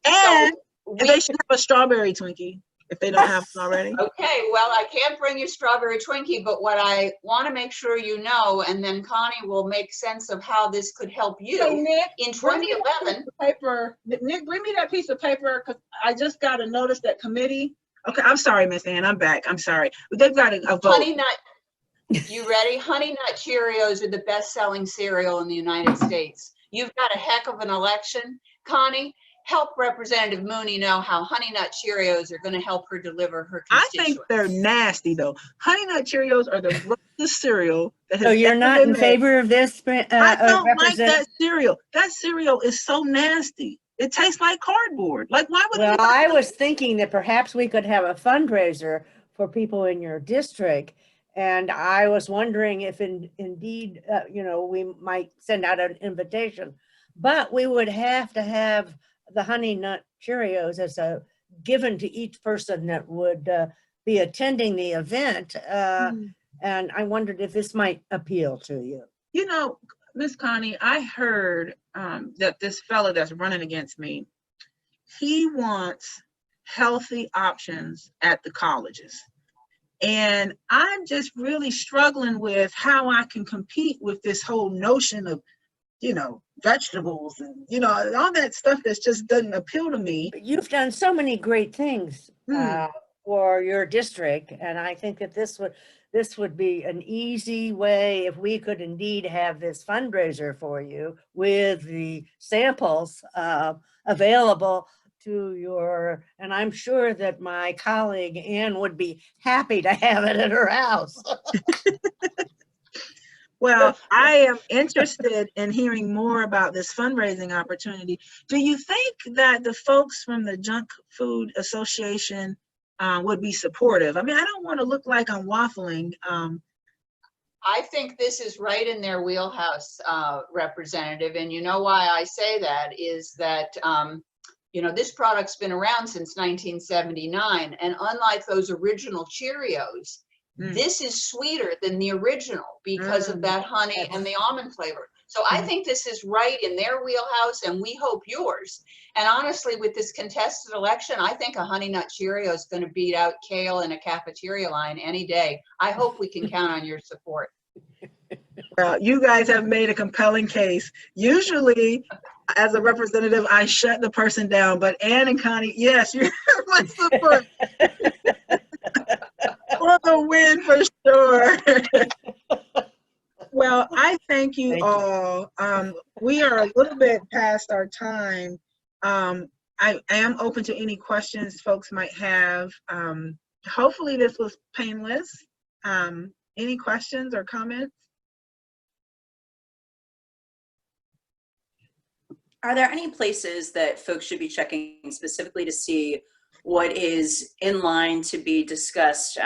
And they should have a strawberry Twinkie if they don't have one already. Okay, well, I can't bring you strawberry Twinkie, but what I want to make sure you know, and then Connie will make sense of how this could help you. Hey, Nick, in 2011. Nick, bring me that piece of paper, because I just got a notice that committee. Okay, I'm sorry, Miss Ann, I'm back. I'm sorry. They've got a vote. Honey Nut, you ready? Honey Nut Cheerios are the best-selling cereal in the United States. You've got a heck of an election, Connie. help Representative Mooney know how Honey Nut Cheerios are going to help her deliver her I constituents. think they're nasty though. Honey Nut Cheerios are the grossest cereal that has So you're ever not been in made. favor of this, I don't like that Representative? cereal. That cereal is so nasty. It tastes like cardboard. Like, why would Well, anybody I was thinking that perhaps we could have a fundraiser for people in your district. And I was wondering if indeed, we might send out an invitation, but we would have to have the Honey Nut Cheerios as a given to each person that would be attending the event. And I wondered if this might appeal to you. You know, Miss Connie, I heard that this fella that's running against me, he wants healthy options at the colleges. And I'm just really struggling with how I can compete with this whole notion of, vegetables and, all that stuff that just doesn't appeal to me. You've done so many great things for your district. And I think that this would be an easy way if we could indeed have this fundraiser for you with the samples available to and I'm sure that my colleague Ann would be happy to have it at her house. Well, I am interested in hearing more about this fundraising opportunity. Do you think that the folks from the Junk Food Association would be supportive? I mean, I don't want to look like I'm waffling. I think this is right in their wheelhouse, Representative. And you know why I say that is that, this product's been around since 1979. And unlike those original Cheerios, this is sweeter than the original because of that honey and the almond flavor. So I think this is right in their wheelhouse, and we hope yours. And honestly, with this contested election, I think a Honey Nut Cheerio is going to beat out kale in a cafeteria line any day. I hope we can count on your support. Well, you guys have made a compelling case. Usually, as a representative, I shut the person down, but Ann and Connie, yes, you're my support. For the win, for sure. Well, I thank you all. We are a little bit past our time. I am open to any questions folks might have. Hopefully this was painless. Any questions or comments? Are there any places that folks should be checking specifically to see what is in line to be discussed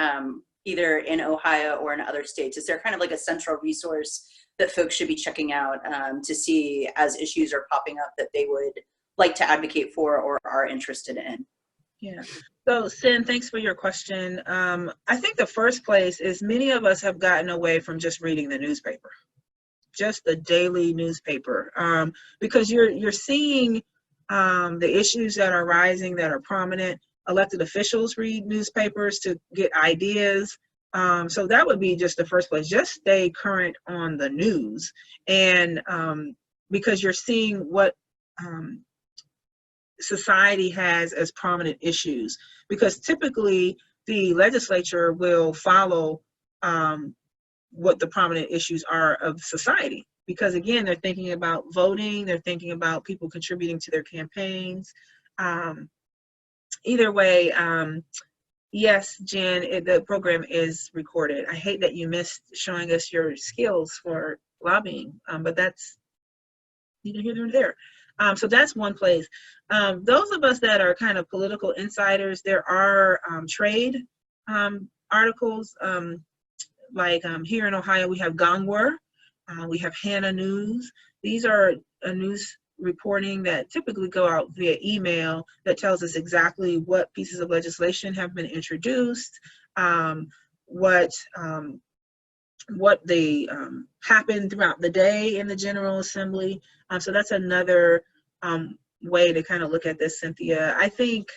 either in Ohio or in other states? Is there kind of like a central resource that folks should be checking out to see as issues are popping up that they would like to advocate for or are interested in? Yeah. So, Sin, thanks for your question. I think the first place is many of us have gotten away from just reading the newspaper, just the daily newspaper, because you're seeing the issues that are rising, that are prominent. Elected officials read newspapers to get ideas. So that would be just the first place. Just stay current on the news. And because you're seeing what society has as prominent issues. Because typically the legislature will follow what the prominent issues are of society. Because again, they're thinking about voting, they're thinking about people contributing to their campaigns. Either way, yes, Jen, the program is recorded. I hate that you missed showing us your skills for lobbying, but that's neither here nor there. So that's one place. Those of us that are kind of political insiders, there are trade articles. Like here in Ohio, we have Gongwer, we have Hannah News. These are news reporting that typically go out via email that tells us exactly what pieces of legislation have been introduced, what they happen throughout the day in the General Assembly. So that's another way to kind of look at this, Cynthia. I think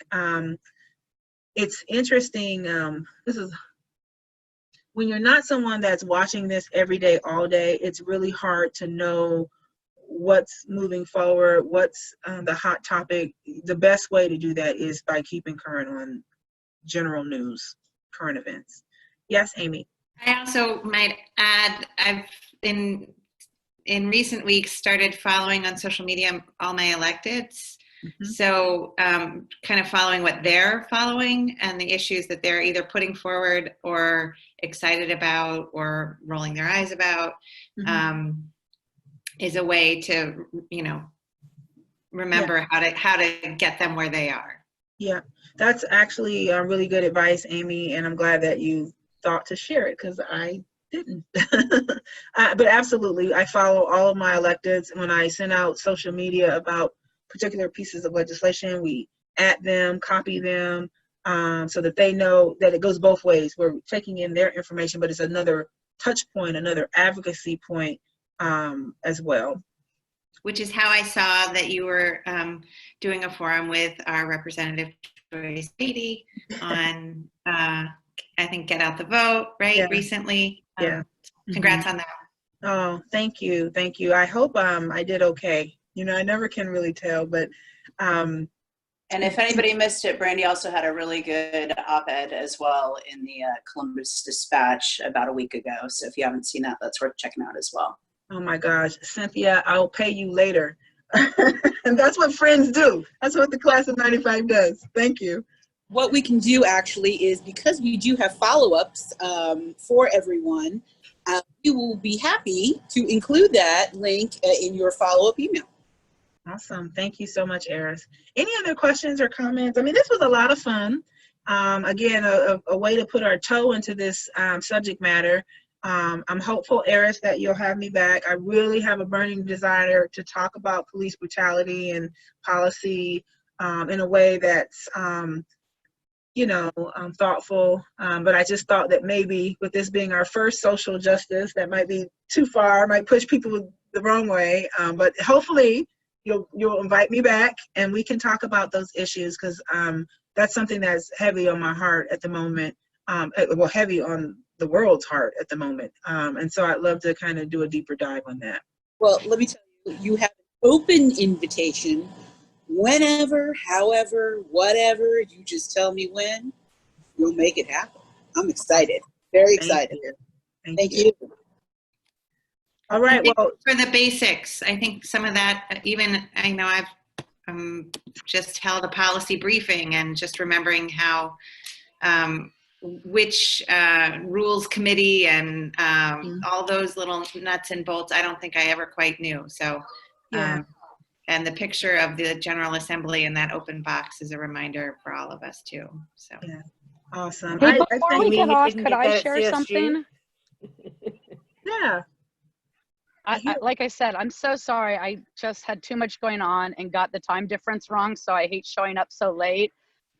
it's interesting. This is when you're not someone that's watching this every day, all day, it's really hard to know what's moving forward, what's the hot topic. The best way to do that is by keeping current on general news, current events. Yes, Amy. I also might add, I've in recent weeks started following on social media all my electeds So kind of following what they're following and the issues that they're either putting forward or excited about or rolling their eyes about is a way to, you know, remember how to get them where they are. Yeah, that's actually really good advice, Amy, and I'm glad that you thought to share it because I didn't. But absolutely, I follow all of my electeds. When I send out social media about particular pieces of legislation, we at them, copy them, so that they know that it goes both ways. We're taking in their information, but it's another touch point, another advocacy point as well. Which is how I saw that you were doing a forum with our representative Joyce Beatty on, I think, Get Out the Vote, right? Yeah. Recently. Yeah. Congrats on that. Oh, thank you. Thank you. I hope I did okay. You know, I never can really tell, but. And if anybody missed it, Brandi also had a really good op-ed as well in the Columbus Dispatch about a week ago. So if you haven't seen that, that's worth checking out as well. Oh my gosh, Cynthia, I'll pay you later. And that's what friends do. That's what the class of 95 does. Thank you. What we can do actually is, because we do have follow-ups for everyone, we will be happy to include that link in your follow-up email. Awesome. Thank you so much, Eris. Any other questions or comments? I mean, this was a lot of fun. Again, a way to put our toe into this subject matter. I'm hopeful, Eris, that you'll have me back. I really have a burning desire to talk about police brutality and policy in a way that's, you know, thoughtful. But I just thought that maybe with this being our first social justice, that might be too far, might push people the wrong way. But hopefully you'll invite me back and we can talk about those issues, because that's something that's heavy on my heart at the moment. Well, heavy on the world's heart at the moment. And so I'd love to kind of do a deeper dive on that. Well, let me tell you, you have an open invitation whenever, however, whatever. You just tell me when, we'll make it happen. I'm excited. Very excited. Thank you. All right. Well, for the basics, I think some of that, even I know I've just held a policy briefing and just remembering how which rules committee and all those little nuts and bolts, I don't think I ever quite knew. So, and the picture of the General Assembly in that open box is a reminder for all of us too. So, yeah, awesome. Hey, I before we get off, could I share CSG? something? Yeah. Like I said, I'm so sorry. I just had too much going on and got the time difference wrong, so I hate showing up so late.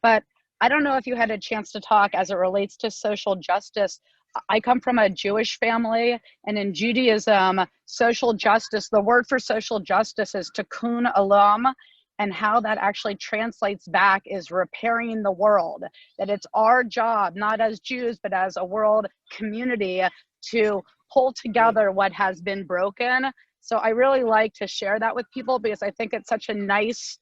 But I don't know if you had a chance to talk as it relates to social justice. I come from a Jewish family, and in Judaism, social justice, the word for social justice is tikkun olam, and how that actually translates back is repairing the world. That it's our job, not as Jews, but as a world community, to pull together what has been broken. So I really like to share that with people because I think it's such a nice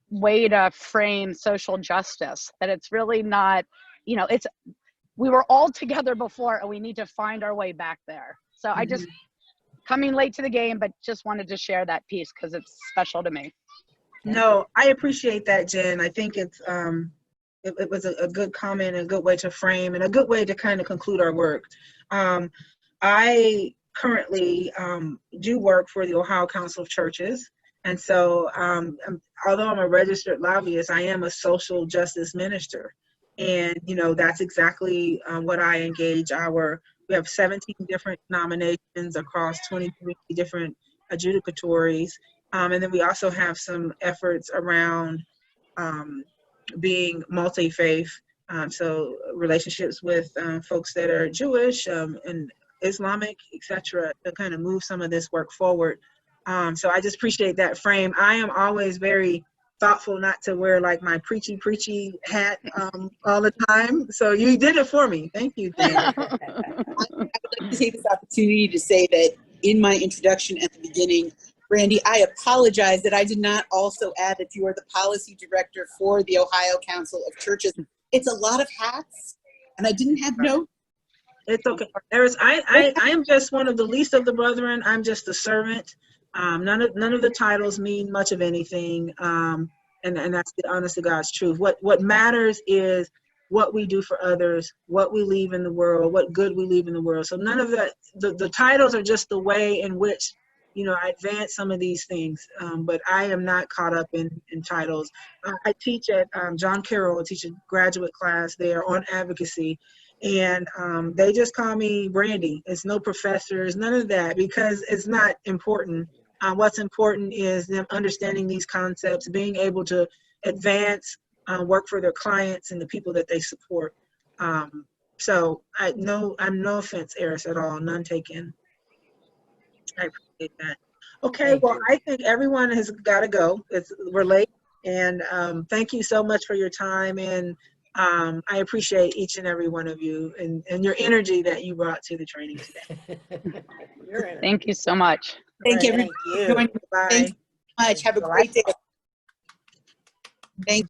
way to frame social justice, that it's really not, you know, it's, we were all together before and we need to find our way back there. So I just, coming late to the game, but just wanted to share that piece because it's special to me. No, I appreciate that, Jen. I think it's it was a good comment and a good way to frame and a good way to kind of conclude our work. I currently do work for the Ohio Council of Churches. And so although I'm a registered lobbyist, I am a social justice minister. And, you know, that's exactly what I engage we have 17 different nominations across 23 different adjudicatories. And then we also have some efforts around being multi-faith. So relationships with folks that are Jewish and Islamic, etc., to kind of move some of this work forward. So I just appreciate that frame. I am always very thoughtful not to wear like my preachy hat all the time. So you did it for me. Thank you, Dan. I would like to take this opportunity to say that in my introduction at the beginning, Brandi, I apologize that I did not also add that you are the policy director for the Ohio Council of Churches. It's a lot of hats, and I didn't have notes. It's okay. I am just one of the least of the brethren. I'm just a servant. None of the titles mean much of anything. And And that's the honest to God's truth. What matters is what we do for others, what we leave in the world, what good we leave in the world. So none of that, the titles are just the way in which, I advance some of these things, but I am not caught up in titles. I teach at John Carroll, I teach a graduate class there on advocacy, and they just call me Brandi. It's no professors, none of that, because it's not important. What's important is them understanding these concepts, being able to advance, work for their clients and the people that they support. So I'm no offense, Eris, at all, none taken. I appreciate that. Okay, Thank well, you. I think everyone has got to go. We're late, and thank you so much for your time, and I appreciate each and every one of you and your energy that you brought to the training today. You're in it. Thank you so much. Thank Right. everyone Thank for you. joining. Bye. Thank you so much. Have a Well, great day. Thank